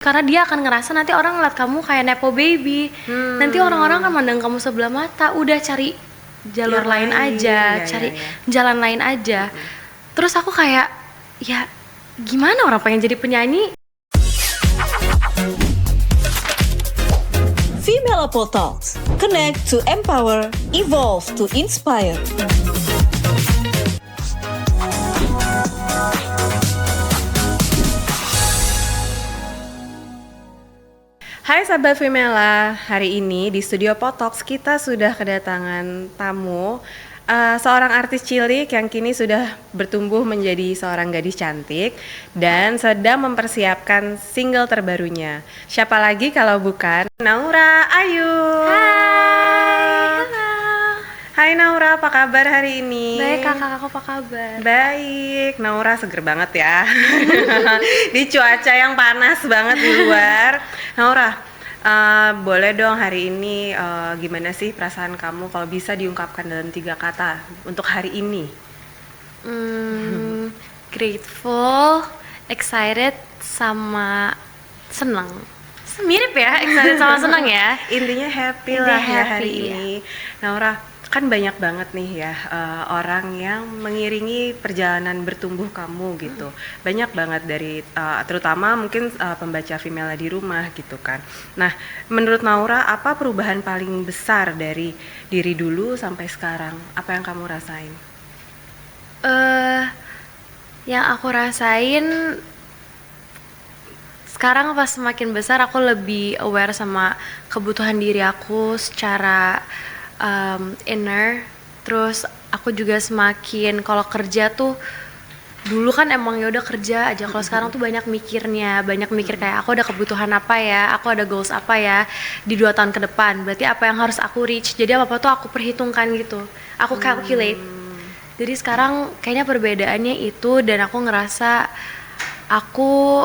Karena dia akan ngerasa nanti orang ngeliat kamu kayak nepo baby. Nanti orang-orang kan mandang kamu sebelah mata. Udah cari jalur lain aja, cari jalan lain aja. Terus aku kayak, ya gimana orang pengen jadi penyanyi? Female Apple Talks. Connect to empower, evolve to inspire. Hai Sahabat Femela, hari ini di Studio Potox kita sudah kedatangan tamu, seorang artis cilik yang kini sudah bertumbuh menjadi seorang gadis cantik dan sedang mempersiapkan single terbarunya. Siapa lagi kalau bukan Naura Ayu. Hai, halo. Hai Naura, apa kabar hari ini? Baik kakak, aku apa kabar? Baik, Naura seger banget ya. Di cuaca yang panas banget di luar. Naura, boleh dong hari ini gimana sih perasaan kamu kalau bisa diungkapkan dalam 3 kata untuk hari ini? Grateful, excited, sama senang. Mirip ya, excited sama senang ya. Intinya happy Intinya lah ya happy, hari ya. ini. Naura, kan banyak banget nih ya orang yang mengiringi perjalanan bertumbuh kamu gitu. Banyak banget dari terutama mungkin pembaca Femela di rumah gitu kan. Nah, menurut Naura apa perubahan paling besar dari diri dulu sampai sekarang? Apa yang kamu rasain? Yang aku rasain sekarang pas semakin besar aku lebih aware sama kebutuhan diri aku secara inner. Terus aku juga semakin kalau kerja tuh dulu kan emang ya udah kerja aja. Kalau sekarang tuh banyak mikirnya, banyak mikir kayak aku ada kebutuhan apa ya, aku ada goals apa ya di 2 tahun ke depan. Berarti apa yang harus aku reach. Jadi apa tuh aku perhitungkan gitu. Aku calculate. Jadi sekarang kayaknya perbedaannya itu, dan aku ngerasa aku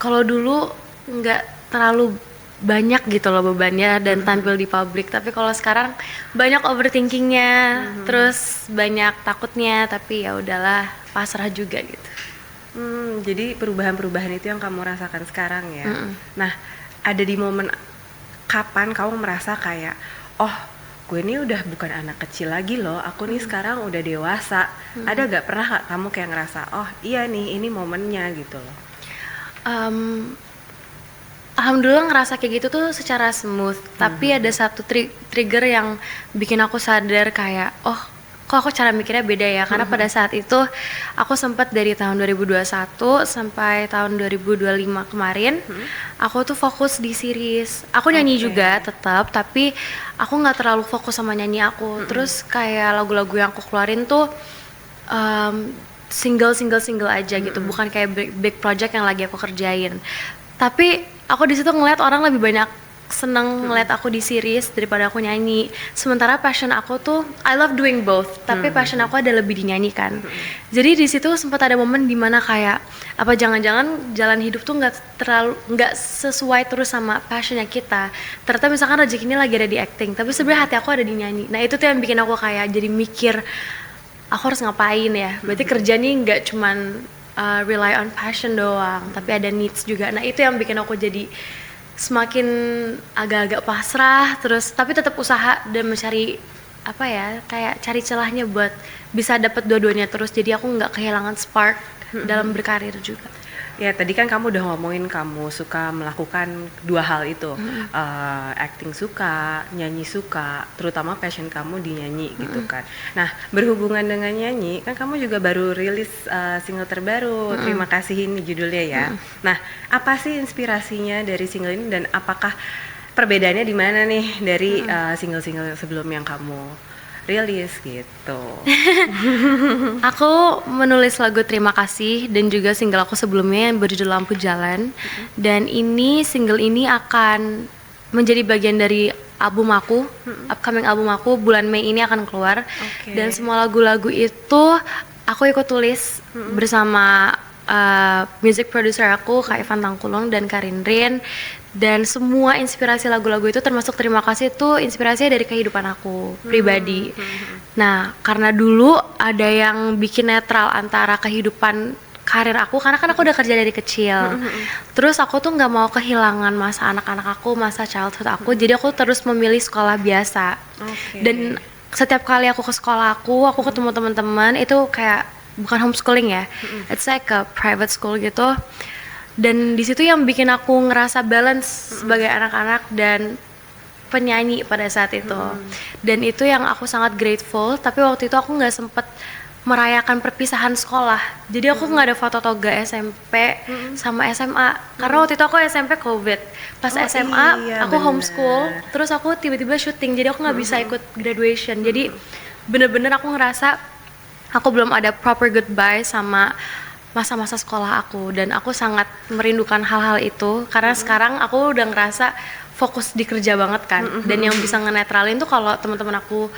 kalau dulu nggak terlalu banyak gitu loh bebannya dan tampil di publik, tapi kalau sekarang banyak overthinkingnya, terus banyak takutnya, tapi ya udahlah pasrah juga gitu. Jadi perubahan-perubahan itu yang kamu rasakan sekarang ya. Nah, ada di momen kapan kamu merasa kayak, oh gue ini udah bukan anak kecil lagi loh, aku nih sekarang udah dewasa. Ada gak pernah gak kamu kayak ngerasa, oh iya nih ini momennya gitu loh? Alhamdulillah ngerasa kayak gitu tuh secara smooth, tapi ada satu trigger yang bikin aku sadar kayak, oh kok aku cara mikirnya beda ya, karena pada saat itu aku sempat dari tahun 2021 sampai tahun 2025 kemarin, aku tuh fokus di series. Aku nyanyi juga tetap, tapi aku nggak terlalu fokus sama nyanyi aku. Terus kayak lagu-lagu yang aku keluarin tuh single aja gitu, bukan kayak big project yang lagi aku kerjain. Tapi aku di situ ngeliat orang lebih banyak seneng ngeliat aku di series daripada aku nyanyi. Sementara passion aku tuh I love doing both, tapi passion aku ada lebih dinyanyikan. Jadi di situ sempat ada momen dimana kayak apa jangan-jangan jalan hidup tuh nggak sesuai terus sama passionnya kita. Ternyata misalkan rezekinya lagi ada di acting, tapi sebenarnya hati aku ada di nyanyi. Nah itu tuh yang bikin aku kayak jadi mikir aku harus ngapain ya. Berarti kerja nih nggak cuman rely on passion doang, tapi ada needs juga. Nah itu yang bikin aku jadi semakin agak-agak pasrah, terus tapi tetap usaha dan mencari apa ya, kayak cari celahnya buat bisa dapat dua-duanya terus. Jadi aku nggak kehilangan spark dalam berkarir juga. Ya tadi kan kamu udah ngomongin kamu suka melakukan 2 hal itu, acting suka, nyanyi suka, terutama passion kamu di nyanyi gitu kan. Nah berhubungan dengan nyanyi, kan kamu juga baru rilis single terbaru, Terima Kasih ini judulnya ya. Nah apa sih inspirasinya dari single ini dan apakah perbedaannya di mana nih dari single-single sebelum yang kamu rilis gitu? Aku menulis lagu Terima Kasih dan juga single aku sebelumnya yang berjudul Lampu Jalan. Dan ini single ini akan menjadi bagian dari album aku, upcoming album aku bulan Mei ini akan keluar. Dan semua lagu-lagu itu aku ikut tulis bersama music producer aku Kak Ivan Tangkulong dan Karin Rin. Dan semua inspirasi lagu-lagu itu termasuk Terima Kasih itu inspirasinya dari kehidupan aku pribadi. Nah karena dulu ada yang bikin netral antara kehidupan karir aku, karena kan aku udah kerja dari kecil. Terus aku tuh nggak mau kehilangan masa anak-anak aku, masa childhood aku. Jadi aku terus memilih sekolah biasa. Oke. Dan setiap kali aku ke sekolah aku ketemu teman-teman itu kayak bukan homeschooling ya, it's like a private school gitu. Dan di situ yang bikin aku ngerasa balance sebagai anak-anak dan penyanyi pada saat itu. Dan itu yang aku sangat grateful. Tapi waktu itu aku nggak sempet merayakan perpisahan sekolah. Jadi aku nggak ada foto toga SMP sama SMA. Karena waktu itu aku SMP COVID. Pas Oh, SMA iya, aku bener. homeschool. Terus aku tiba-tiba syuting. Jadi aku nggak bisa ikut graduation. Jadi bener-bener aku ngerasa aku belum ada proper goodbye sama masa-masa sekolah aku. Dan aku sangat merindukan hal-hal itu. Karena sekarang aku udah ngerasa fokus di kerja banget kan. Dan yang bisa ngenetralin tuh kalau teman-teman aku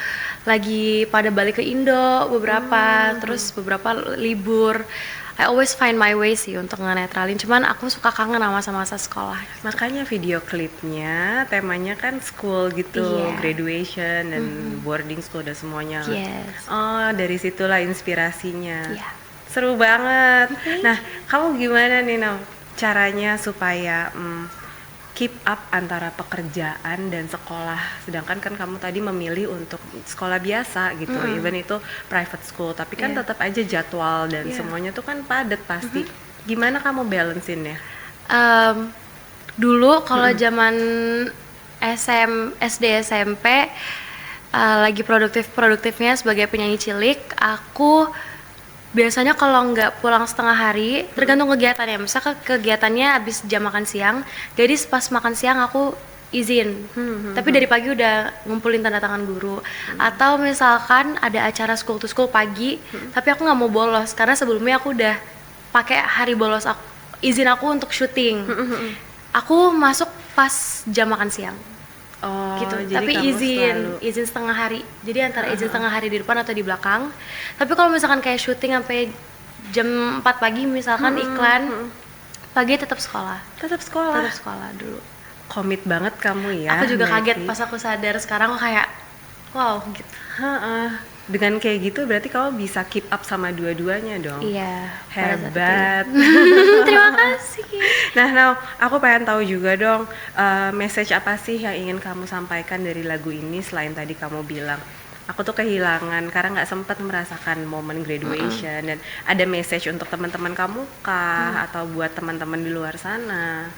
lagi pada balik ke Indo beberapa, terus beberapa libur, I always find my way sih untuk ngenetralin. Cuman aku suka kangen sama masa-masa sekolah. Makanya video klipnya temanya kan school gitu, Iya. graduation dan boarding school dan semuanya. Yes. Oh, dari situlah inspirasinya. Iya. Seru banget. Nah, kamu gimana nih, Nau, caranya supaya keep up antara pekerjaan dan sekolah? Sedangkan kan kamu tadi memilih untuk sekolah biasa gitu, even itu private school, tapi kan Iya. tetap aja jadwal dan Iya. semuanya tuh kan padat pasti. Gimana kamu balancein ya? Dulu kalau zaman SD SMP lagi produktifnya sebagai penyanyi cilik, aku biasanya kalau nggak pulang setengah hari, tergantung kegiatannya. Misal kegiatannya habis jam makan siang, jadi pas makan siang aku izin. Tapi dari pagi udah ngumpulin tanda tangan guru. Atau misalkan ada acara school to school pagi, tapi aku nggak mau bolos karena sebelumnya aku udah pakai hari bolos izin aku untuk syuting. Aku masuk pas jam makan siang. Oh, Gitu. jadi Tapi kamu izin selalu setengah hari. Jadi antara izin setengah hari di depan atau di belakang. Tapi kalau misalkan kayak syuting sampai jam 4 pagi misalkan iklan, pagi tetap sekolah. tetap sekolah. Tetap sekolah dulu. Komit banget kamu ya. Aku juga kaget Melty. pas aku sadar sekarang, aku kayak wow gitu. Ha-ha. Dengan kayak gitu berarti kamu bisa keep up sama dua-duanya dong. Iya. pada saat itu. Hebat. Terima kasih. Nah, Nau, aku pengen tahu juga dong, message apa sih yang ingin kamu sampaikan dari lagu ini selain tadi kamu bilang aku tuh kehilangan karena nggak sempat merasakan momen graduation, dan ada message untuk teman-teman kamu kah atau buat teman-teman di luar sana?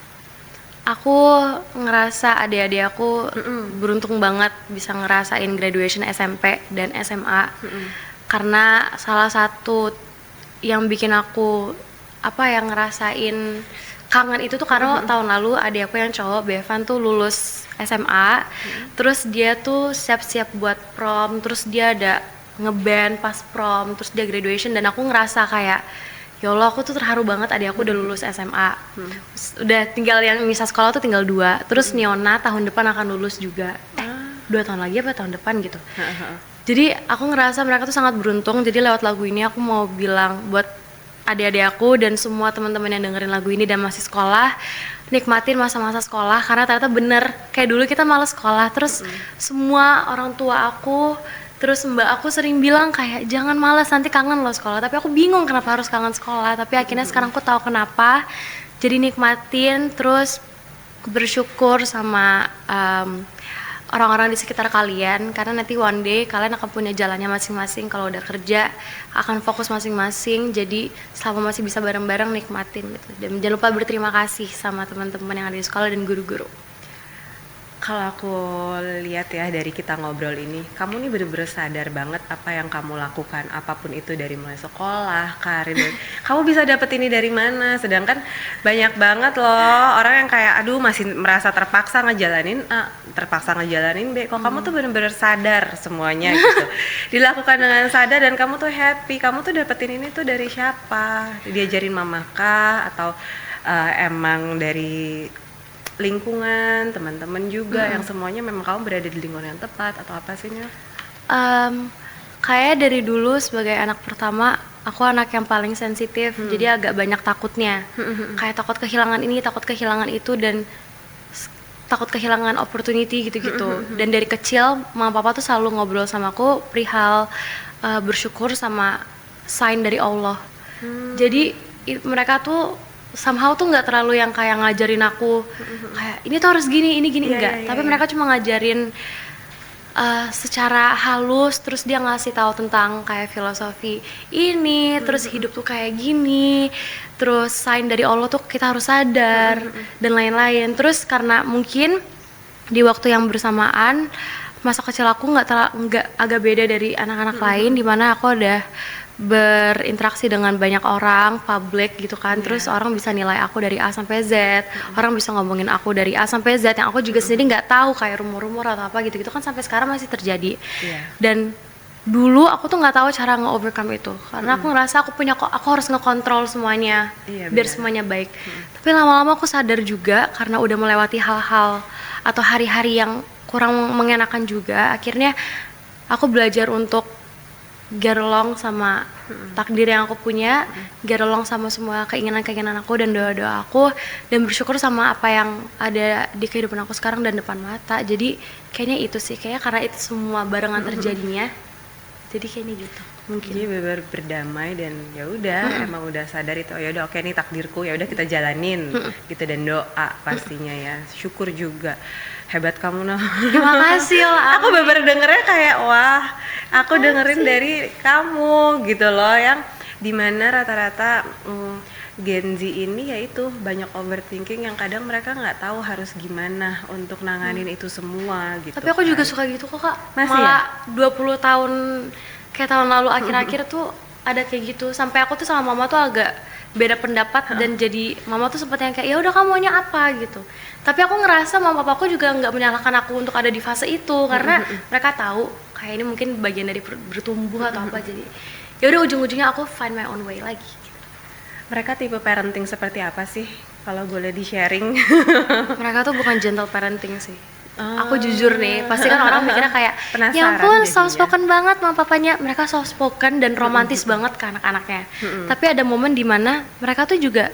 Aku ngerasa adik-adik aku beruntung banget bisa ngerasain graduation SMP dan SMA. Karena salah satu yang bikin aku yang ngerasain kangen itu tuh karena tahun lalu adik aku yang cowok, Bevan, tuh lulus SMA. Terus dia tuh siap-siap buat prom, terus dia ada ngeband pas prom, terus dia graduation, dan aku ngerasa kayak ya Allah, aku tuh terharu banget, adik aku udah lulus SMA. Udah tinggal yang misal sekolah tuh tinggal 2. Terus Niona tahun depan akan lulus juga. 2 tahun lagi apa tahun depan gitu. Jadi aku ngerasa mereka tuh sangat beruntung. Jadi lewat lagu ini aku mau bilang buat adik-adik aku dan semua teman-teman yang dengerin lagu ini dan masih sekolah, nikmatin masa-masa sekolah, karena ternyata bener kayak dulu kita malas sekolah. Terus semua orang tua aku, terus mbak aku sering bilang kayak jangan malas, nanti kangen loh sekolah. Tapi aku bingung kenapa harus kangen sekolah. Tapi akhirnya sekarang aku tahu kenapa. Jadi nikmatin, terus bersyukur sama orang-orang di sekitar kalian, karena nanti one day kalian akan punya jalannya masing-masing. Kalau udah kerja akan fokus masing-masing. Jadi selama masih bisa bareng-bareng, nikmatin gitu. Dan jangan lupa berterima kasih sama teman-teman yang ada di sekolah dan guru-guru. Kalau aku lihat ya dari kita ngobrol ini, kamu nih bener-bener sadar banget apa yang kamu lakukan, apapun itu, dari mulai sekolah, karir, dan kamu bisa dapet ini dari mana. Sedangkan banyak banget loh orang yang kayak aduh masih merasa terpaksa ngejalanin A, terpaksa ngejalanin B. Kok kamu tuh bener-bener sadar semuanya gitu, dilakukan dengan sadar, dan kamu tuh happy. Kamu tuh dapetin ini tuh dari siapa? Diajarin mama kah? Atau emang dari lingkungan, teman-teman juga, yang semuanya memang kamu berada di lingkungan yang tepat, atau apa sih, Nya? Kayak dari dulu sebagai anak pertama, aku anak yang paling sensitif, jadi agak banyak takutnya. Kayak takut kehilangan ini, takut kehilangan itu, dan takut kehilangan opportunity gitu-gitu. Dan dari kecil, mama papa tuh selalu ngobrol sama aku perihal bersyukur sama sign dari Allah. Jadi mereka tuh somehow tuh nggak terlalu yang kayak ngajarin aku kayak ini tuh harus gini, ini gini, Iya, enggak. iya, Tapi iya. mereka cuma ngajarin secara halus, terus dia ngasih tahu tentang kayak filosofi ini, terus hidup tuh kayak gini, terus sign dari Allah tuh kita harus sadar dan lain-lain. Terus karena mungkin di waktu yang bersamaan masa kecil aku nggak agak beda dari anak-anak lain, di mana aku udah berinteraksi dengan banyak orang, public gitu kan. Terus orang bisa nilai aku dari A sampai Z, orang bisa ngomongin aku dari A sampai Z yang aku juga sendiri nggak tahu kayak rumor-rumor atau apa gitu-gitu kan sampai sekarang masih terjadi. Iya. Dan dulu aku tuh nggak tahu cara nge-overcome itu karena aku ngerasa aku harus ngekontrol semuanya Iya, biar benar. semuanya baik. Tapi lama-lama aku sadar juga karena udah melewati hal-hal atau hari-hari yang kurang mengenakan juga, akhirnya aku belajar untuk get along sama takdir yang aku punya, get along sama semua keinginan-keinginan aku dan doa-doa aku, dan bersyukur sama apa yang ada di kehidupan aku sekarang dan depan mata. Jadi kayaknya itu sih, kayaknya karena itu semua barengan terjadinya, jadi kayaknya gitu mungkin. Jadi benar berdamai dan ya udah emang udah sadar itu, oh ya udah oke nih takdirku, ya udah kita jalanin gitu, dan doa pastinya ya, syukur juga. Hebat kamu nah. Terima kasih lah. Aku bener dengernya kayak wah, aku dengerin dari kamu gitu loh, yang dimana rata-rata Gen Z ini yaitu banyak overthinking yang kadang mereka nggak tahu harus gimana untuk nanganin itu semua gitu. Tapi aku juga kan. suka gitu kok Kak. Masih Malah 20 tahun kayak tahun lalu akhir-akhir tuh ada kayak gitu. Sampai aku tuh sama mama tuh agak beda pendapat dan jadi mama tuh sempet yang kayak ya udah kamu maunya apa gitu. Tapi aku ngerasa mama papaku juga nggak menyalahkan aku untuk ada di fase itu karena mereka tahu kayak ini mungkin bagian dari bertumbuh atau apa, jadi ya udah ujung-ujungnya aku find my own way lagi. Mereka tipe parenting seperti apa sih? Kalau boleh di-sharing. Mereka tuh bukan gentle parenting sih. Oh. Aku jujur nih, pasti kan orang mikirnya kayak Penasaran ya ampun jadinya. soft spoken banget mama papanya. Mereka soft spoken dan romantis banget ke anak-anaknya. Tapi ada momen dimana mereka tuh juga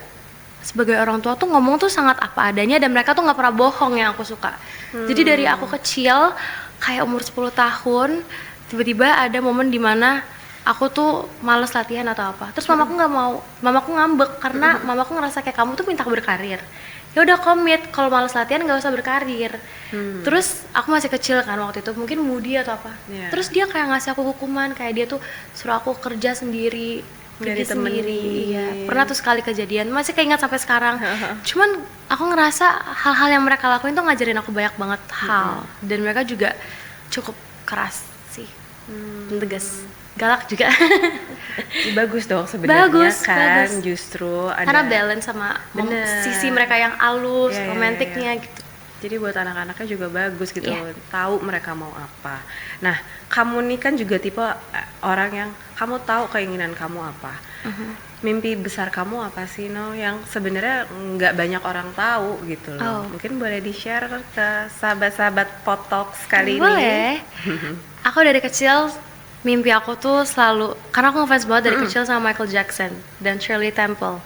sebagai orang tua tuh ngomong tuh sangat apa adanya dan mereka tuh nggak pernah bohong, yang aku suka. Jadi dari aku kecil kayak umur 10 tahun tiba-tiba ada momen dimana aku tuh males latihan atau apa, terus mamaku nggak mau, mamaku ngambek karena mamaku ngerasa kayak kamu tuh minta berkarir, ya udah komit, kalau males latihan nggak usah berkarir. Terus aku masih kecil kan waktu itu, mungkin moody atau apa. Iya. Terus dia kayak ngasih aku hukuman, kayak dia tuh suruh aku kerja sendiri, Dari pergi sendiri. temenin. Iya, pernah tuh sekali kejadian, masih keingat sampai sekarang. Cuman aku ngerasa hal-hal yang mereka lakuin tuh ngajarin aku banyak banget hal, dan mereka juga cukup keras sih, dan tegas, galak juga. Bagus dong sebenarnya. Bagus, kan bagus. justru ada Karena balance sama Bener. sisi mereka yang halus, Iya, iya, romantiknya iya. gitu. Jadi buat anak-anaknya juga bagus gitu, Iya. tahu mereka mau apa. Nah, kamu nih kan juga tipe orang yang kamu tahu keinginan kamu apa. Mimpi besar kamu apa sih, No? Yang sebenarnya nggak banyak orang tahu gitu loh. Oh. Mungkin boleh di-share ke sahabat-sahabat Potox kali ini. Boleh. Aku dari kecil mimpi aku tuh selalu, karena aku ngefans banget dari kecil sama Michael Jackson dan Shirley Temple.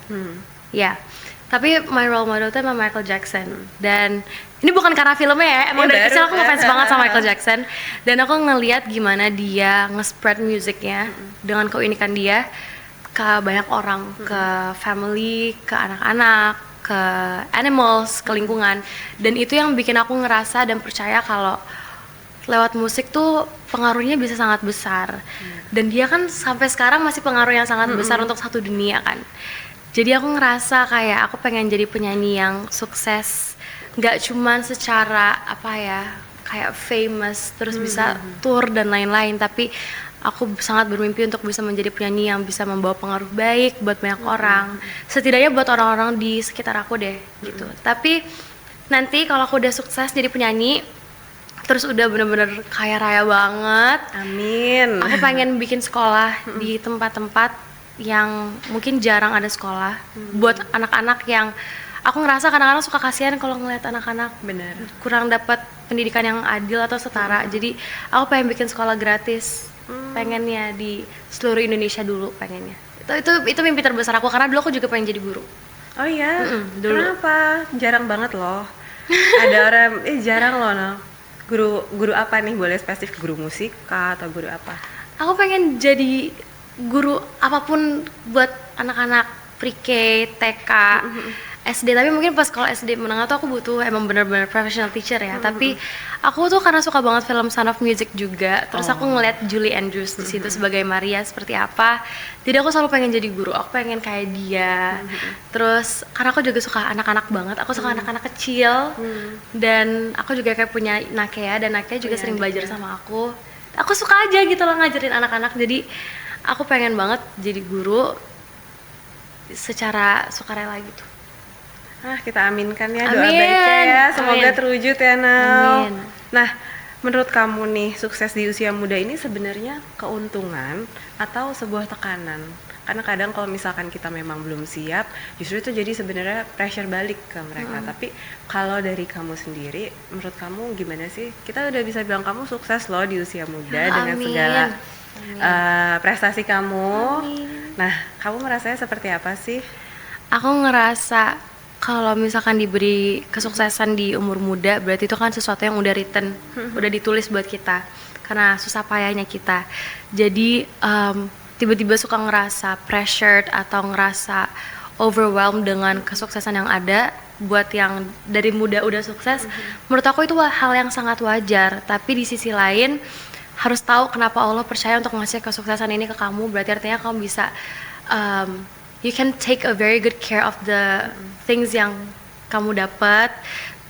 Ya, tapi my role model tuh emang Michael Jackson. Dan ini bukan karena filmnya ya, emang Ya, dari baru kecil aku kan. ngefans banget sama Michael Jackson. Dan aku ngeliat gimana dia nge-spread musiknya dengan keunikan dia ke banyak orang, ke family, ke anak-anak, ke animals, ke lingkungan. Dan itu yang bikin aku ngerasa dan percaya kalau lewat musik tuh pengaruhnya bisa sangat besar. Dan dia kan sampai sekarang masih pengaruh yang sangat besar untuk satu dunia kan. Jadi aku ngerasa kayak aku pengen jadi penyanyi yang sukses, nggak cuman secara apa ya, kayak famous terus bisa tour dan lain-lain, tapi aku sangat bermimpi untuk bisa menjadi penyanyi yang bisa membawa pengaruh baik buat banyak orang, setidaknya buat orang-orang di sekitar aku deh gitu. Tapi nanti kalau aku udah sukses jadi penyanyi, terus udah bener-bener kaya raya banget, Amin. aku pengen bikin sekolah di tempat-tempat yang mungkin jarang ada sekolah buat anak-anak yang aku ngerasa kadang-kadang suka kasihan kalau ngeliat anak-anak Benar. kurang dapat pendidikan yang adil atau setara. Jadi aku pengen bikin sekolah gratis, pengennya di seluruh Indonesia dulu pengennya. Itu mimpi terbesar aku karena dulu aku juga pengen jadi guru. Oh iya, dulu. kenapa? Jarang banget loh. Ada orang, jarang loh, No. Guru apa nih? Boleh spesifik, guru musik kah atau guru apa? Aku pengen jadi guru apapun buat anak-anak pre-K, TK, SD, tapi mungkin pas kalau SD menengah tuh aku butuh emang bener-bener professional teacher ya. Tapi aku tuh karena suka banget film Sound of Music juga, terus aku ngeliat Julie Andrews di situ sebagai Maria seperti apa. Jadi aku selalu pengen jadi guru, aku pengen kayak dia. Terus karena aku juga suka anak-anak banget, aku suka anak-anak kecil. Dan aku juga kayak punya Nakea, dan Nakea juga sering belajar sama aku. Aku suka aja gitu loh ngajarin anak-anak. Jadi aku pengen banget jadi guru secara sukarela gitu. Kita aminkan ya, doa Amin. baiknya ya, semoga Amin. terwujud ya Nau. Amin. Nah, menurut kamu nih, sukses di usia muda ini sebenarnya keuntungan atau sebuah tekanan? Karena kadang kalau misalkan kita memang belum siap, justru itu jadi sebenarnya pressure balik ke mereka. Tapi kalau dari kamu sendiri, menurut kamu gimana sih? Kita udah bisa bilang kamu sukses loh di usia muda dengan Amin. segala Amin. prestasi kamu. Amin. Nah, kamu merasanya seperti apa sih? Aku ngerasa kalau misalkan diberi kesuksesan di umur muda, berarti itu kan sesuatu yang udah written, udah ditulis buat kita, karena susah payahnya kita. Jadi tiba-tiba suka ngerasa pressured atau ngerasa overwhelmed dengan kesuksesan yang ada. Buat yang dari muda udah sukses, menurut aku itu hal yang sangat wajar. Tapi di sisi lain harus tahu kenapa Allah percaya untuk ngasih kesuksesan ini ke kamu. Berarti artinya kamu bisa you can take a very good care of the things yang kamu dapat.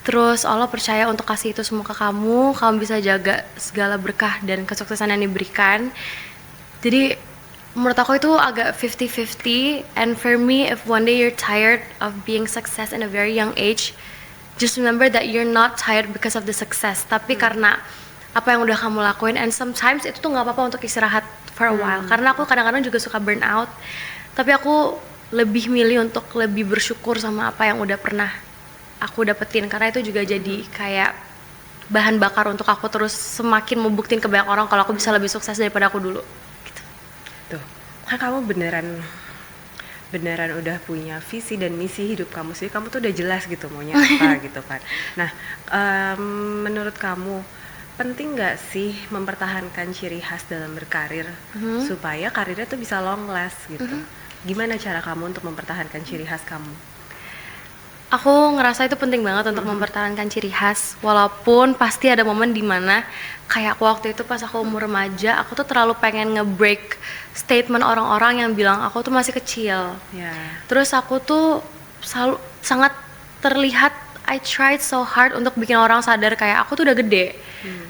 Terus Allah percaya untuk kasih itu semua ke kamu bisa jaga segala berkah dan kesuksesan yang diberikan. Jadi menurut aku itu agak 50-50. And for me, if one day you're tired of being success in a very young age, just remember that you're not tired because of the success, tapi karena apa yang udah kamu lakuin. And sometimes itu tuh nggak apa-apa untuk istirahat for a while, karena aku kadang-kadang juga suka burn out. Tapi aku lebih milih untuk lebih bersyukur sama apa yang udah pernah aku dapetin, karena itu juga jadi kayak bahan bakar untuk aku terus semakin membuktiin ke banyak orang kalau aku bisa lebih sukses daripada aku dulu. Tuh, kan kamu beneran udah punya visi dan misi hidup kamu sih. Kamu tuh udah jelas gitu maunya apa gitu kan. Nah, menurut kamu penting nggak sih mempertahankan ciri khas dalam berkarir supaya karirnya tuh bisa long last gitu? Gimana cara kamu untuk mempertahankan ciri khas kamu? Aku ngerasa itu penting banget untuk mempertahankan ciri khas, walaupun pasti ada momen dimana kayak aku waktu itu pas aku umur remaja, aku tuh terlalu pengen nge-break statement orang-orang yang bilang aku tuh masih kecil. Terus aku tuh selalu sangat terlihat I tried so hard untuk bikin orang sadar kayak aku tuh udah gede.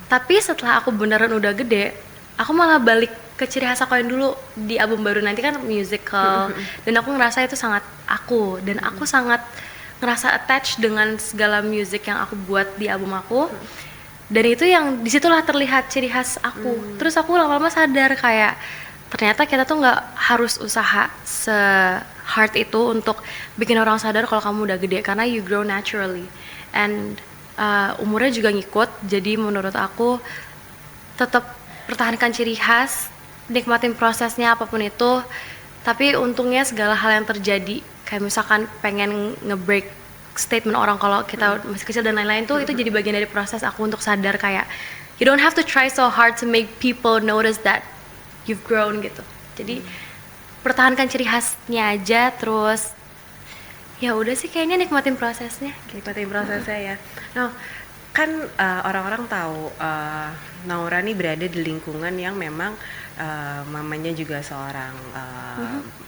Tapi setelah aku beneran udah gede, aku malah balik ke ciri khas aku yang dulu di album baru nanti kan musical. Dan aku ngerasa itu sangat aku, dan aku sangat ngerasa attached dengan segala musik yang aku buat di album aku. Dan itu yang disitulah terlihat ciri khas aku. Terus aku lama-lama sadar kayak ternyata kita tuh nggak harus usaha se-hard itu untuk bikin orang sadar kalau kamu udah gede, karena you grow naturally and umurnya juga ngikut. Jadi menurut aku tetap pertahankan ciri khas, nikmatin prosesnya apapun itu. Tapi untungnya segala hal yang terjadi, kayak misalkan pengen nge-break statement orang kalau kita masih kecil dan lain-lain tuh, itu jadi bagian dari proses aku untuk sadar kayak you don't have to try so hard to make people notice that you've grown gitu. Jadi pertahankan ciri khasnya aja, terus ya udah sih kayaknya nikmatin prosesnya. Nikmatin prosesnya ya. Nah, kan orang-orang tahu Naura nih berada di lingkungan yang memang mamanya juga seorang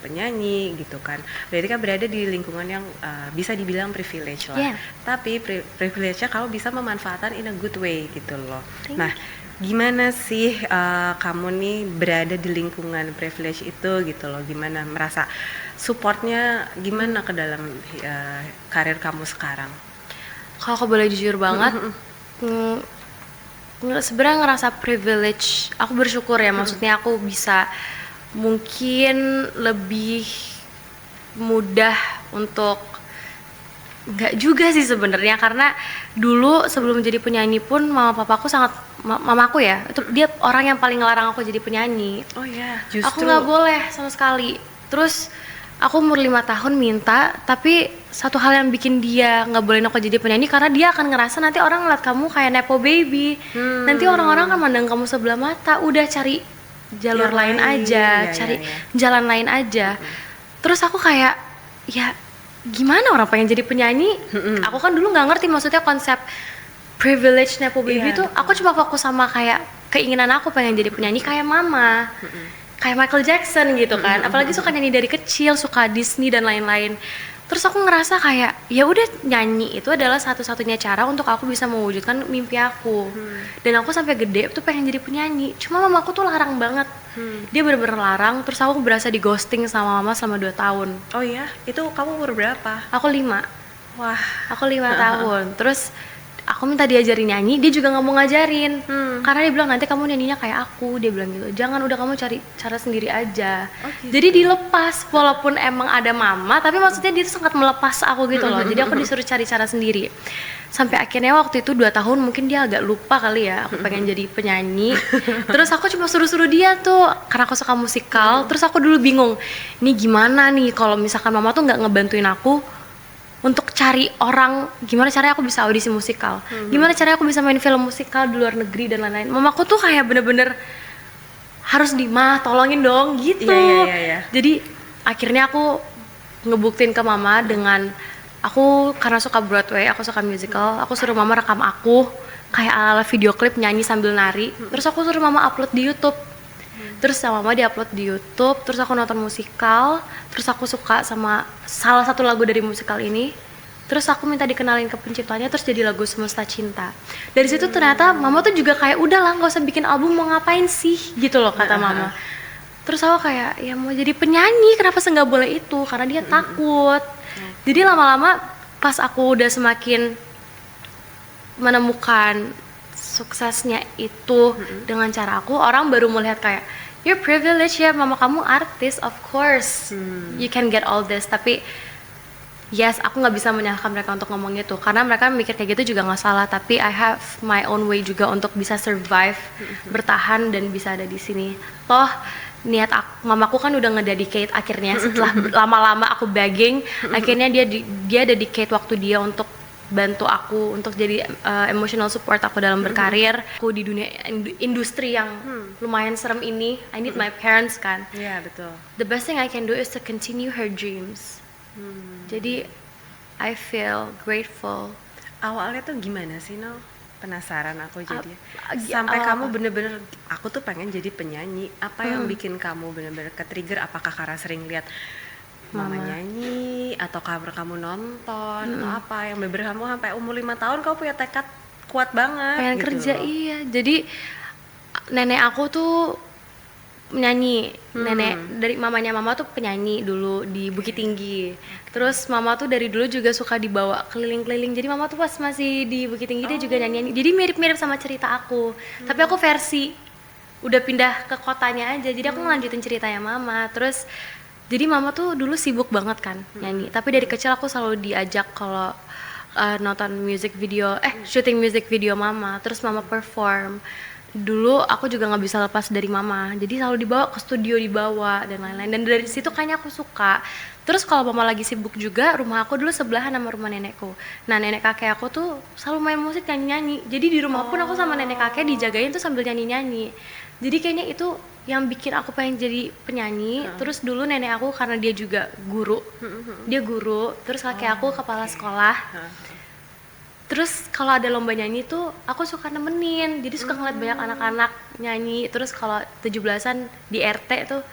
penyanyi gitu kan. Berarti kan berada di lingkungan yang bisa dibilang privilege lah. Tapi privilege-nya kamu bisa memanfaatkan in a good way gitu loh. Nah, gimana sih kamu nih berada di lingkungan privilege itu gitu loh? Gimana merasa supportnya gimana ke dalam karir kamu sekarang? Kalau aku boleh jujur banget, sebenarnya ngerasa privilege. Aku bersyukur ya, maksudnya aku bisa mungkin lebih mudah untuk, nggak juga sih sebenarnya, karena dulu sebelum jadi penyanyi pun mamaku ya, itu dia orang yang paling ngelarang aku jadi penyanyi. Oh ya, justru aku nggak boleh sama sekali. Terus aku umur 5 tahun minta, tapi satu hal yang bikin dia nggak bolehin aku jadi penyanyi karena dia akan ngerasa nanti orang ngeliat kamu kayak nepo baby. Nanti orang-orang kan mandang kamu sebelah mata. Udah cari jalur lain aja, cari jalan lain aja. Terus aku kayak ya gimana orang pengen jadi penyanyi. Aku kan dulu nggak ngerti maksudnya konsep privilege Nepo Baby Iya, tuh. Aku cuma fokus sama kayak keinginan aku pengen jadi penyanyi kayak mama, kayak Michael Jackson gitu kan. Apalagi suka nyanyi dari kecil, suka Disney dan lain-lain. Terus aku ngerasa kayak ya udah, nyanyi itu adalah satu-satunya cara untuk aku bisa mewujudkan mimpi aku. Dan aku sampai gede tuh pengen jadi penyanyi. Cuma mamaku tuh larang banget. Dia bener-bener larang. Terus aku berasa di ghosting sama mama selama 2 tahun. Oh ya, itu kamu umur berapa? Aku 5. Wah, Aku 5 tahun. Terus aku minta diajarin nyanyi, dia juga nggak mau ngajarin. Karena dia bilang nanti kamu nyanyinya kayak aku, dia bilang gitu. Jangan, udah kamu cari cara sendiri aja. gitu. Jadi dilepas, walaupun emang ada mama, tapi maksudnya dia tuh sangat melepas aku gitu loh. Jadi aku disuruh cari cara sendiri. Sampai akhirnya waktu itu 2 tahun mungkin dia agak lupa kali ya, aku pengen jadi penyanyi. Terus aku cuma suruh-suruh dia tuh, karena aku suka musikal. Terus aku dulu bingung, ini gimana nih kalau misalkan mama tuh nggak ngebantuin aku untuk cari orang, gimana caranya aku bisa audisi musikal, gimana caranya aku bisa main film musikal di luar negeri dan lain-lain. Mamaku tuh kayak bener-bener harus tolongin dong gitu. Iya. Jadi akhirnya aku ngebuktiin ke mama dengan aku, karena suka Broadway, aku suka musical, aku suruh mama rekam aku kayak ala video klip nyanyi sambil nari. Terus aku suruh mama upload di YouTube. Terus sama mama diupload di YouTube, terus aku nonton musikal, terus aku suka sama salah satu lagu dari musikal ini. Terus aku minta dikenalin ke penciptanya, terus jadi lagu Semesta Cinta. Dari situ ternyata mama tuh juga kayak udah lah, nggak usah bikin album, mau ngapain sih gitu loh kata mama. Terus aku kayak ya mau jadi penyanyi, kenapa sih nggak boleh itu? Karena dia takut. Jadi lama-lama pas aku udah semakin menemukan suksesnya itu dengan cara aku, orang baru melihat kayak you're privileged ya, mama kamu artis, of course you can get all this. Tapi yes, aku nggak bisa menyalahkan mereka untuk ngomong gitu, karena mereka mikir kayak gitu juga nggak salah. Tapi I have my own way juga untuk bisa survive, bertahan dan bisa ada di sini. Toh niat mamaku kan udah ngededicate akhirnya setelah lama-lama aku begging, akhirnya dia dedicate waktu dia untuk bantu aku untuk jadi emotional support aku dalam berkarir. Aku di dunia industri yang lumayan serem ini, I need my parents kan. Iya betul. The best thing I can do is to continue her dreams. Jadi I feel grateful. Awalnya tuh gimana sih, No? Penasaran aku jadi. Ap- Sampai apa? kamu bener-bener, aku tuh pengen jadi penyanyi. Apa yang bikin kamu bener-bener ke-trigger? Apakah karena sering lihat mama nyanyi, atau karena kamu nonton, atau apa? Yang bener-bener kamu sampai umur 5 tahun kamu punya tekad kuat banget Pengen gitu kerja, loh. iya. Jadi nenek aku tuh penyanyi. Nenek dari mamanya mama tuh penyanyi dulu di Bukit Tinggi. Terus mama tuh dari dulu juga suka dibawa keliling-keliling. Jadi mama tuh pas masih di Bukit Tinggi dia juga nyanyi. Jadi mirip-mirip sama cerita aku. Tapi aku versi udah pindah ke kotanya aja. Jadi aku ngelanjutin ceritanya mama. Terus jadi mama tuh dulu sibuk banget kan nyanyi. Tapi dari kecil aku selalu diajak kalau nonton music video, syuting music video mama. Terus mama perform. Dulu aku juga nggak bisa lepas dari mama, jadi selalu dibawa ke studio, dibawa dan lain-lain. Dan dari situ kayaknya aku suka. Terus kalau mama lagi sibuk juga, rumah aku dulu sebelahan sama rumah nenekku. Nah nenek kakek aku tuh selalu main musik, nyanyi-nyanyi. Jadi di rumah pun aku sama nenek kakek dijagain tuh sambil nyanyi-nyanyi. Jadi kayaknya itu yang bikin aku pengen jadi penyanyi. Terus dulu nenek aku karena dia juga guru, dia guru. Terus kakek aku kepala sekolah. Terus kalau ada lomba nyanyi tuh aku suka nemenin, jadi suka ngeliat banyak anak-anak nyanyi. Terus kalau 17-an di RT tuh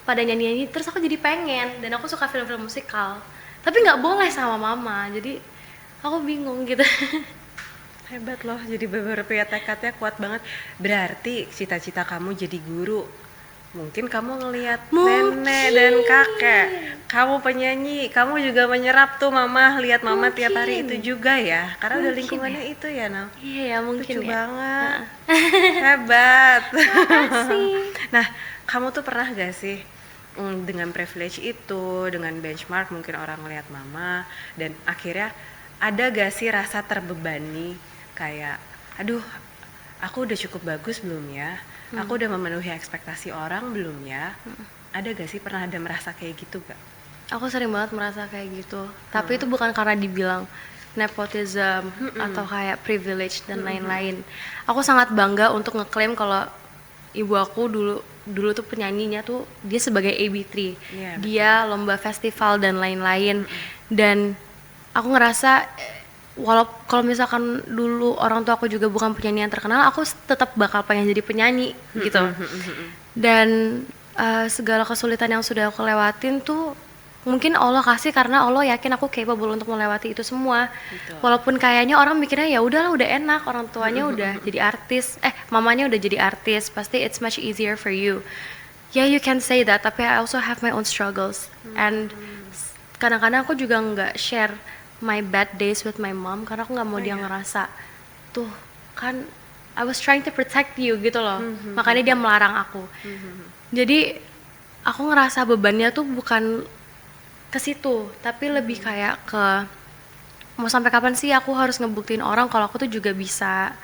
pada nyanyi-nyanyi, terus aku jadi pengen. Dan aku suka film-film musikal, tapi nggak boleh sama mama, jadi aku bingung gitu. Hebat loh, jadi beberapa tekadnya kuat banget. Berarti cita-cita kamu jadi guru. Mungkin kamu ngelihat nenek dan kakek, kamu penyanyi, kamu juga menyerap tuh mama, lihat mama tiap hari itu juga ya, karena udah lingkungannya itu ya, Nau. Iya ya, mungkin Lucu ya. banget, hebat. Makasih. Nah, kamu tuh pernah gak sih dengan privilege itu, dengan benchmark mungkin orang ngelihat mama, dan akhirnya ada gak sih rasa terbebani kayak, aduh, aku udah cukup bagus belum ya? Aku udah memenuhi ekspektasi orang belum ya? Ada gak sih pernah ada merasa kayak gitu gak? Aku sering banget merasa kayak gitu. Tapi itu bukan karena dibilang nepotism atau kayak privilege dan lain-lain. Aku sangat bangga untuk ngeklaim kalau ibu aku dulu dulu tuh penyanyinya tuh dia sebagai AB3, Iya, dia lomba festival dan lain-lain. Dan aku ngerasa walau kalau misalkan dulu orang tua aku juga bukan penyanyi yang terkenal, aku tetap bakal pengen jadi penyanyi gitu. Dan segala kesulitan yang sudah aku lewatin tuh mungkin Allah kasih karena Allah yakin aku capable untuk melewati itu semua. Betul. Walaupun kayaknya orang mikirnya ya udahlah udah enak, orang tuanya udah jadi artis, mamanya udah jadi artis, pasti it's much easier for you. Yeah, you can say that, tapi I also have my own struggles. And kadang-kadang aku juga nggak share my bad days with my mom karena aku nggak mau dia ngerasa tuh kan I was trying to protect you gitu loh. Makanya dia melarang aku. Jadi aku ngerasa bebannya tuh bukan ke situ, tapi lebih kayak ke mau sampai kapan sih aku harus ngebuktiin orang kalau aku tuh juga bisa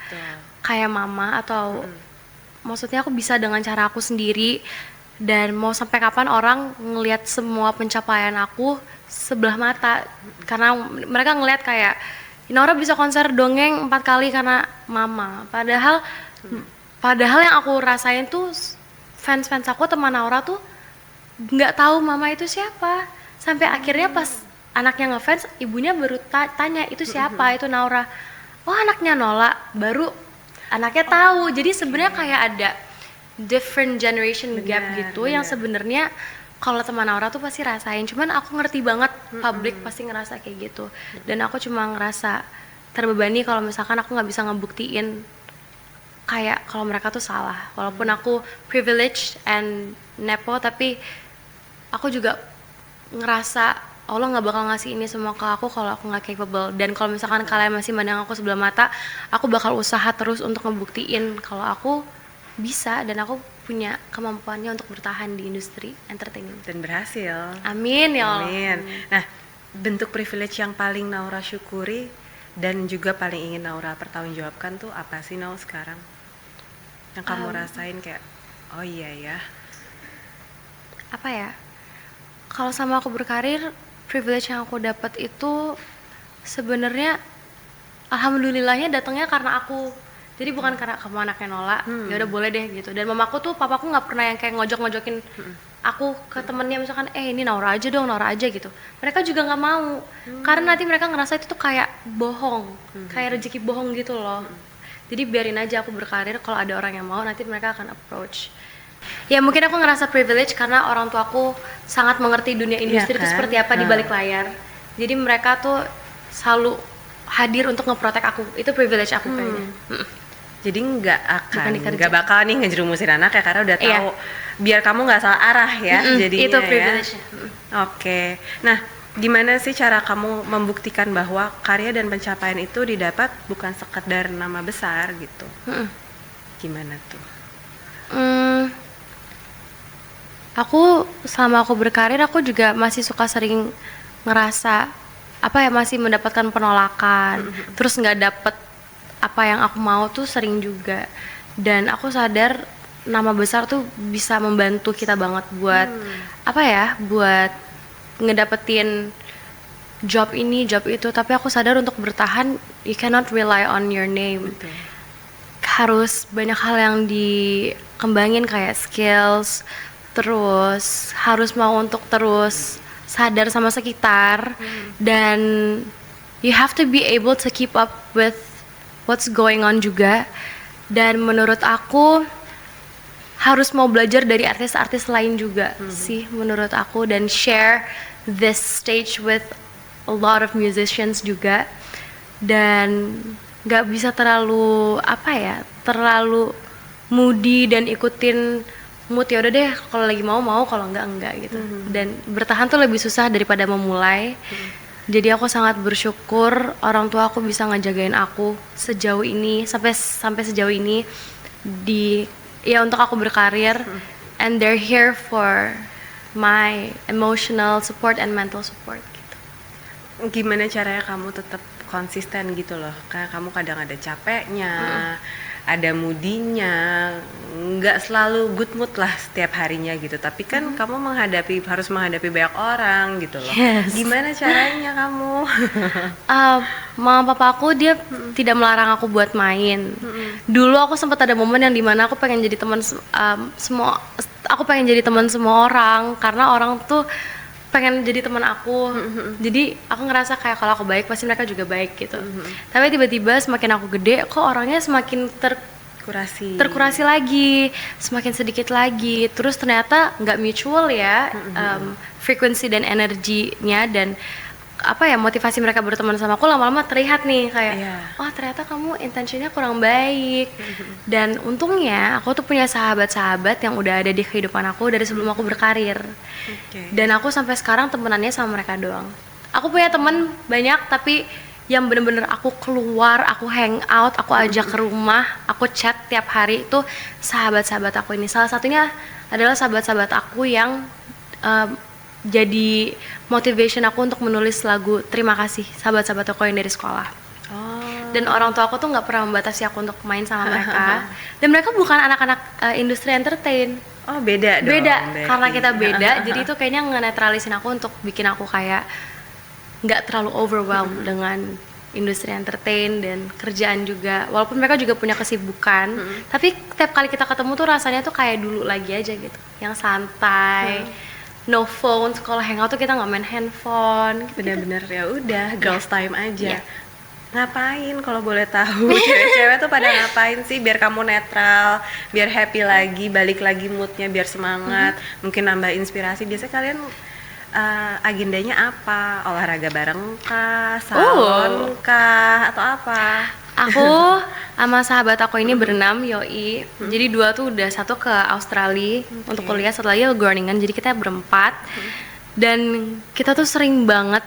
kayak mama, atau maksudnya aku bisa dengan cara aku sendiri. Dan mau sampai kapan orang ngelihat semua pencapaian aku sebelah mata, karena mereka ngelihat kayak Naura bisa konser dongeng 4 kali karena mama, padahal yang aku rasain tuh fans aku, teman Naura tuh nggak tahu mama itu siapa, sampai akhirnya pas anaknya ngefans, ibunya baru tanya itu siapa, itu Naura. Oh anaknya Nola, baru anaknya tahu. Jadi sebenarnya kayak ada different generation gap gitu yang sebenarnya kalau teman Naura tuh pasti rasain. Cuman aku ngerti banget publik pasti ngerasa kayak gitu. Dan aku cuma ngerasa terbebani kalau misalkan aku nggak bisa ngebuktiin kayak kalau mereka tuh salah. Walaupun aku privileged and nepo, tapi aku juga ngerasa Allah nggak bakal ngasih ini semua ke aku kalau aku nggak capable. Dan kalau misalkan kalian masih mandang aku sebelah mata, aku bakal usaha terus untuk ngebuktiin kalau aku bisa dan aku punya kemampuannya untuk bertahan di industri entertainment. Dan berhasil. Amin ya Allah. Amin. Nah, bentuk privilege yang paling Naura syukuri dan juga paling ingin Naura pertanggungjawabkan tuh apa sih Naura sekarang? Yang kamu rasain kayak, oh iya ya. Apa ya? Kalau sama aku berkarir, privilege yang aku dapat itu sebenarnya alhamdulillahnya datangnya karena aku. Jadi bukan karena kamu anaknya Nola, ya udah boleh deh gitu. Dan mamaku tuh, papaku nggak pernah yang kayak ngojok-ngojokin aku ke temennya, misalkan ini Naura aja dong, Naura aja gitu. Mereka juga nggak mau, karena nanti mereka ngerasa itu tuh kayak bohong, kayak rezeki bohong gitu loh. Jadi biarin aja aku berkarir, kalau ada orang yang mau nanti mereka akan approach. Ya mungkin aku ngerasa privilege karena orang tua aku sangat mengerti dunia industri itu seperti apa di balik layar. Jadi mereka tuh selalu hadir untuk ngeprotek aku, itu privilege aku kayaknya. Jadi nggak bakal nih ngejerumusin anak ya karena udah tahu biar kamu nggak salah arah ya. Jadinya itu privilege-nya. Oke. Nah, gimana sih cara kamu membuktikan bahwa karya dan pencapaian itu didapat bukan sekedar nama besar gitu? Gimana tuh? Aku selama aku berkarir aku juga masih suka sering ngerasa masih mendapatkan penolakan, terus nggak dapet apa yang aku mau tuh sering juga. Dan aku sadar nama besar tuh bisa membantu kita banget buat buat ngedapetin job ini, job itu. Tapi aku sadar untuk bertahan, you cannot rely on your name. Betul. Harus banyak hal yang dikembangin kayak skills, terus harus mau untuk terus sadar sama sekitar, dan you have to be able to keep up with what's going on juga. Dan menurut aku harus mau belajar dari artis-artis lain juga sih menurut aku, dan share this stage with a lot of musicians juga. Dan nggak bisa terlalu terlalu moody dan ikutin mood, ya udah deh kalau lagi mau kalau enggak gitu. Dan bertahan tuh lebih susah daripada memulai. Jadi aku sangat bersyukur orang tua aku bisa ngejagain aku sejauh ini, sampai sejauh ini untuk aku berkarir. And they're here for my emotional support and mental support gitu. Gimana caranya kamu tetap konsisten gitu loh? Kayak kamu kadang ada capeknya, ada moodinya, nggak selalu good mood lah setiap harinya gitu. Tapi kan kamu harus menghadapi banyak orang gitu loh. Yes. Gimana caranya kamu? Mama papa aku dia tidak melarang aku buat main. Dulu aku sempat ada momen yang dimana aku pengen jadi teman aku pengen jadi teman semua orang karena orang tuh pengen jadi teman aku. Jadi aku ngerasa kayak kalau aku baik pasti mereka juga baik gitu. Tapi tiba-tiba semakin aku gede kok orangnya semakin terkurasi lagi, semakin sedikit lagi. Terus ternyata nggak mutual ya, frekuensi dan energinya dan motivasi mereka berteman sama aku lama-lama terlihat nih kayak oh ternyata kamu intentionnya kurang baik. Dan untungnya aku tuh punya sahabat-sahabat yang udah ada di kehidupan aku dari sebelum aku berkarir. Dan aku sampai sekarang temenannya sama mereka doang. Aku punya temen banyak tapi yang bener-bener aku keluar, aku hang out, aku ajak ke rumah, aku chat tiap hari itu sahabat-sahabat aku ini. Salah satunya adalah sahabat-sahabat aku yang jadi motivation aku untuk menulis lagu Terima Kasih sahabat-sahabat aku yang dari sekolah. Dan orang tua aku tuh nggak pernah membatasi aku untuk main sama mereka. Dan mereka bukan anak-anak industri entertain. Oh beda dong. Karena kita beda. Jadi itu kayaknya ngenetralisin aku untuk bikin aku kayak nggak terlalu overwhelmed dengan industri entertain dan kerjaan juga. Walaupun mereka juga punya kesibukan, tapi tiap kali kita ketemu tuh rasanya tuh kayak dulu lagi aja gitu, yang santai. No phone, kalau hangout tuh kita nggak main handphone. Bener-bener ya udah girls time aja. Ngapain kalau boleh tahu? Cewek-cewek tuh pada ngapain sih biar kamu netral, biar happy lagi, balik lagi moodnya, biar semangat, mungkin nambah inspirasi. Biasanya kalian agendanya apa? Olahraga bareng kah? Salon kah? Atau apa? Aku sama sahabat aku ini berenam, Yoi. Jadi dua tuh udah satu ke Australia untuk kuliah, satu lagi ke Groningen. Jadi kita berempat. Dan kita tuh sering banget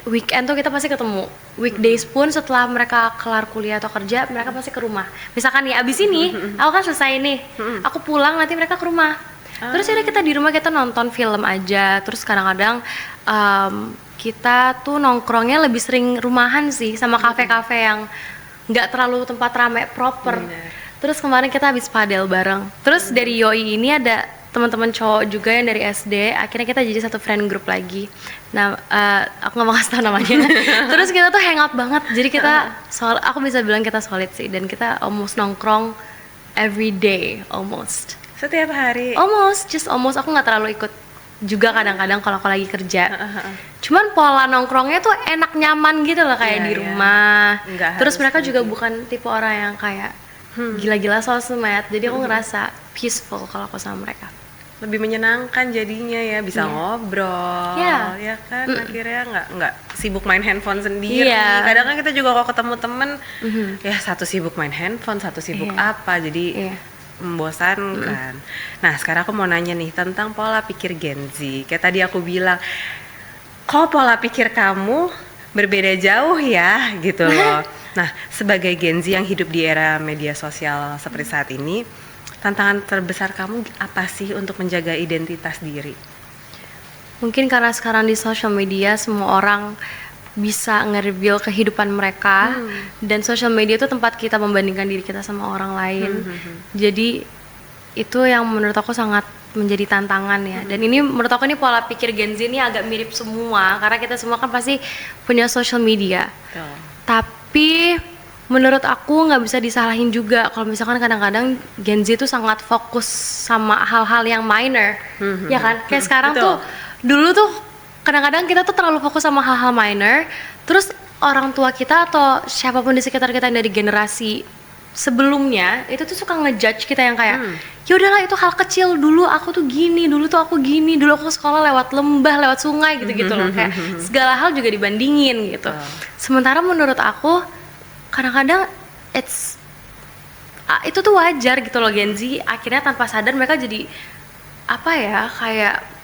weekend tuh kita pasti ketemu. Weekdays pun setelah mereka kelar kuliah atau kerja, mereka pasti ke rumah. Misalkan nih abis ini, aku kan selesai nih. Aku pulang nanti mereka ke rumah. Terus yaudah kita di rumah kita nonton film aja. Terus kadang-kadang kita tuh nongkrongnya lebih sering rumahan sih, sama kafe-kafe yang nggak terlalu tempat rame proper. Terus kemarin kita habis padel bareng. Terus dari Yoi ini ada teman-teman cowok juga yang dari SD. Akhirnya kita jadi satu friend group lagi. Nah, aku nggak mau kasih tau namanya. Terus kita tuh hangout banget. Jadi kita aku bisa bilang kita solid sih. Dan kita almost nongkrong every day almost. Setiap hari? Almost. Aku nggak terlalu ikut juga kadang-kadang kalau aku lagi kerja. Cuman pola nongkrongnya tuh enak nyaman gitu loh kayak di rumah. Terus mereka juga bukan tipe orang yang kayak gila-gila sosmed. Jadi aku ngerasa peaceful kalau aku sama mereka. Lebih menyenangkan jadinya ya, bisa ngobrol, ya kan. Akhirnya nggak sibuk main handphone sendiri. Kadang kan kita juga kalau ketemu temen, ya satu sibuk main handphone, satu sibuk apa, jadi membosankan. Nah sekarang aku mau nanya nih tentang pola pikir Gen Z. Kayak tadi aku bilang, kok pola pikir kamu berbeda jauh ya gitu loh. Nah sebagai Gen Z yang hidup di era media sosial seperti saat ini, tantangan terbesar kamu apa sih untuk menjaga identitas diri? Mungkin karena sekarang di social media semua orang bisa nge-reveal kehidupan mereka, dan social media itu tempat kita membandingkan diri kita sama orang lain. Jadi itu yang menurut aku sangat menjadi tantangan ya. Dan ini menurut aku ini pola pikir Gen Z ini agak mirip semua karena kita semua kan pasti punya social media. Tapi menurut aku nggak bisa disalahin juga kalau misalkan kadang-kadang Gen Z itu sangat fokus sama hal-hal yang minor, ya kan? Kayak sekarang tuh, dulu tuh kadang-kadang kita tuh terlalu fokus sama hal-hal minor, terus orang tua kita atau siapapun di sekitar kita yang dari generasi sebelumnya itu tuh suka ngejudge kita yang kayak ya udahlah itu hal kecil, dulu aku tuh gini, dulu tuh aku gini, dulu aku sekolah lewat lembah, lewat sungai gitu-gitu loh, kayak segala hal juga dibandingin gitu. Sementara menurut aku kadang-kadang itu tuh wajar gitu loh. Gen Z akhirnya tanpa sadar mereka jadi kayak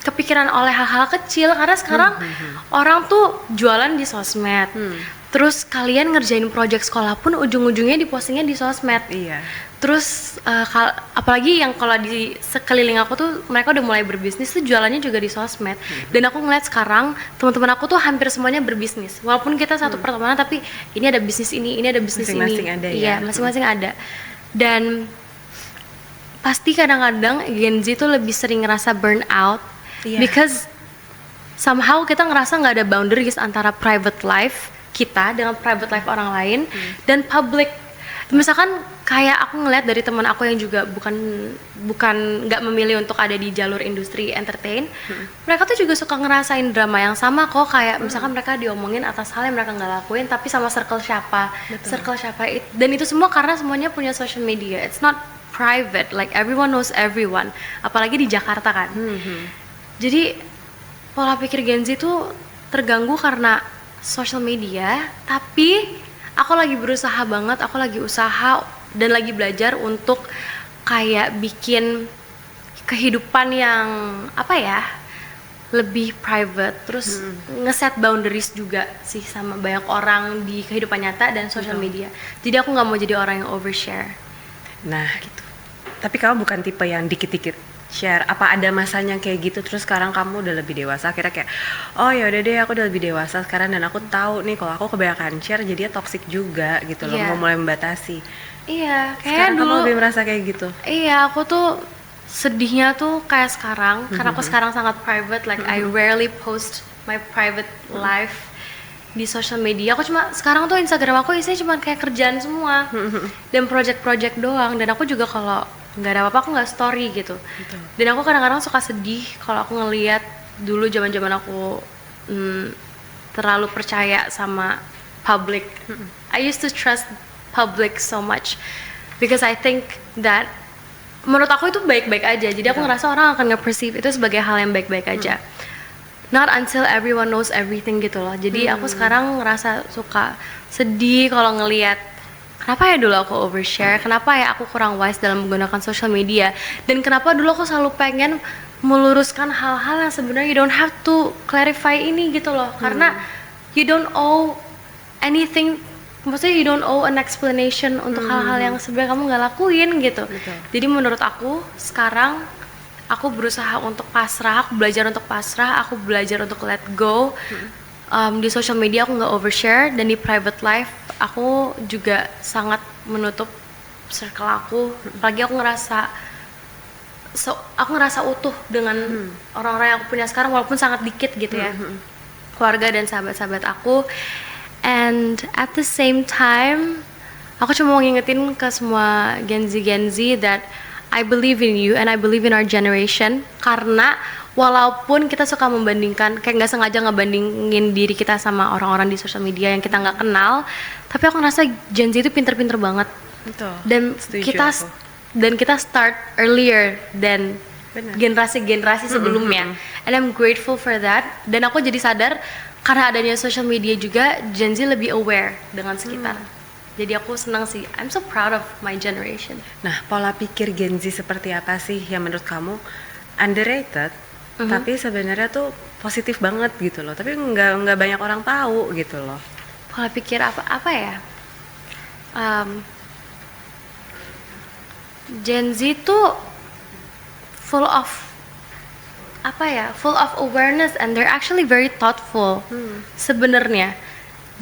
kepikiran oleh hal-hal kecil karena sekarang orang tuh jualan di sosmed, Terus kalian ngerjain project sekolah pun ujung-ujungnya dipostingnya di sosmed. Iya. Terus apalagi yang kalau di sekeliling aku tuh mereka udah mulai berbisnis tuh jualannya juga di sosmed. Dan aku ngeliat sekarang teman-teman aku tuh hampir semuanya berbisnis. Walaupun kita satu pertemanan tapi ini ada bisnis ini ada bisnis Masing-masing ini. ada ya? Iya, masing-masing ada. Dan pasti kadang-kadang Gen Z tuh lebih sering ngerasa burnout because somehow kita ngerasa nggak ada boundaries antara private life kita dengan private life orang lain dan public. Misalkan kayak aku ngeliat dari teman aku yang juga bukan nggak memilih untuk ada di jalur industri entertain, mereka tuh juga suka ngerasain drama yang sama kok, kayak misalkan mereka diomongin atas hal yang mereka nggak lakuin tapi sama circle siapa. Dan itu semua karena semuanya punya social media. It's not private, like everyone knows everyone, apalagi di Jakarta kan. Jadi pola pikir Gen Z tuh terganggu karena social media, tapi aku lagi berusaha banget, aku lagi usaha dan lagi belajar untuk kayak bikin kehidupan yang lebih private, terus ngeset boundaries juga sih sama banyak orang di kehidupan nyata dan social media. Jadi aku nggak mau jadi orang yang overshare. Nah gitu. Tapi kamu bukan tipe yang dikit-dikit share. Apa ada masanya kayak gitu, terus sekarang kamu udah lebih dewasa, akhirnya kayak oh ya udah deh aku udah lebih dewasa sekarang dan aku tahu nih kalau aku kebanyakan share jadinya toxic juga gitu loh, mau mulai membatasi. Iya, kayak Sekarang dulu kamu lebih merasa kayak gitu. Iya, aku tuh sedihnya tuh kayak sekarang karena aku sekarang sangat private, like I rarely post my private life di social media. Aku cuma sekarang tuh Instagram aku isinya cuma kayak kerjaan semua dan project-project doang, dan aku juga kalau nggak ada apa-apa aku nggak story gitu. Dan aku kadang-kadang suka sedih kalau aku ngelihat dulu zaman-zaman aku terlalu percaya sama public. I used to trust public so much because I think that menurut aku itu baik-baik aja. Jadi aku ngerasa orang akan nge-perceive itu sebagai hal yang baik-baik aja. Not until everyone knows everything gitu loh. Jadi aku sekarang ngerasa suka sedih kalau ngelihat kenapa ya dulu aku overshare, kenapa ya aku kurang wise dalam menggunakan social media, dan kenapa dulu aku selalu pengen meluruskan hal-hal yang sebenarnya you don't have to clarify ini gitu loh. Karena you don't owe anything, maksudnya you don't owe an explanation untuk hal-hal yang sebenarnya kamu nggak lakuin gitu. Jadi menurut aku sekarang aku berusaha untuk pasrah, aku belajar untuk pasrah, aku belajar untuk let go. Di social media aku nggak overshare, dan di private life aku juga sangat menutup circle aku. Apalagi aku ngerasa utuh dengan orang-orang yang aku punya sekarang, walaupun sangat dikit gitu ya, keluarga dan sahabat-sahabat aku. And at the same time aku cuma mau ngingetin ke semua Gen Z that I believe in you and I believe in our generation. Karena walaupun kita suka membandingkan, kayak nggak sengaja ngebandingin diri kita sama orang-orang di sosial media yang kita nggak kenal, tapi aku ngerasa Gen Z itu pinter-pinter banget. Betul. Dan kita start earlier than generasi-generasi sebelumnya. And I'm grateful for that. Dan aku jadi sadar karena adanya social media juga, Gen Z lebih aware dengan sekitar. Jadi aku senang sih. I'm so proud of my generation. Nah, pola pikir Gen Z seperti apa sih yang menurut kamu underrated, tapi sebenarnya tuh positif banget gitu loh, tapi nggak banyak orang tahu gitu loh. Pola pikir apa ya? Gen Z tuh full of awareness and they're actually very thoughtful sebenarnya.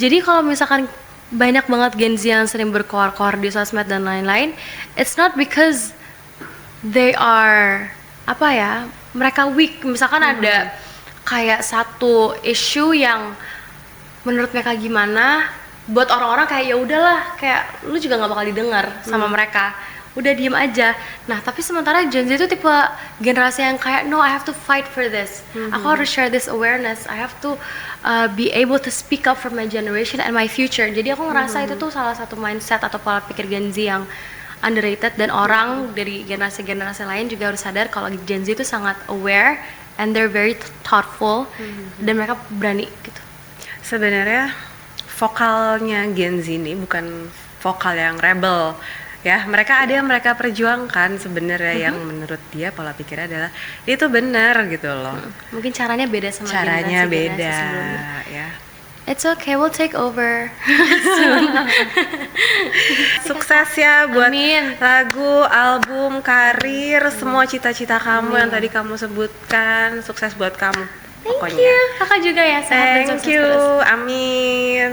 Jadi kalau misalkan banyak banget Gen Z yang sering berkoar-koar di sosmed dan lain-lain, it's not because they are mereka weak. Misalkan ada kayak satu issue yang menurut mereka gimana, buat orang-orang kayak ya udahlah, kayak lu juga nggak bakal didengar sama mereka, udah diem aja. Nah tapi sementara Gen Z itu tipe generasi yang kayak no, I have to fight for this. Aku harus share this awareness. I have to be able to speak up for my generation and my future. Jadi aku ngerasa itu tuh salah satu mindset atau pola pikir Gen Z yang underrated, dan orang dari generasi-generasi lain juga harus sadar kalau Gen Z itu sangat aware and they're very thoughtful, dan mereka berani gitu. Sebenarnya vokalnya Gen Z ini bukan vokal yang rebel ya, mereka ada yang mereka perjuangkan sebenarnya yang menurut dia pola pikirnya adalah itu benar gitu loh. Mungkin caranya beda sama caranya generasi beda sebelumnya. ya. It's okay, we'll take over. Sukses ya buat Amin. lagu, album, karir, semua cita-cita kamu yang tadi kamu sebutkan. Sukses buat kamu. Thank Pokoknya. you. Kakak juga ya, sehat dan Thank sukses you. terus. Amin.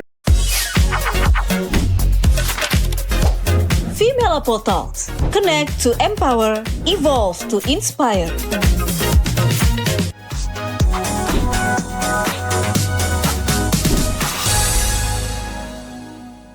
Female Apple Talks. Connect to empower, evolve to inspire.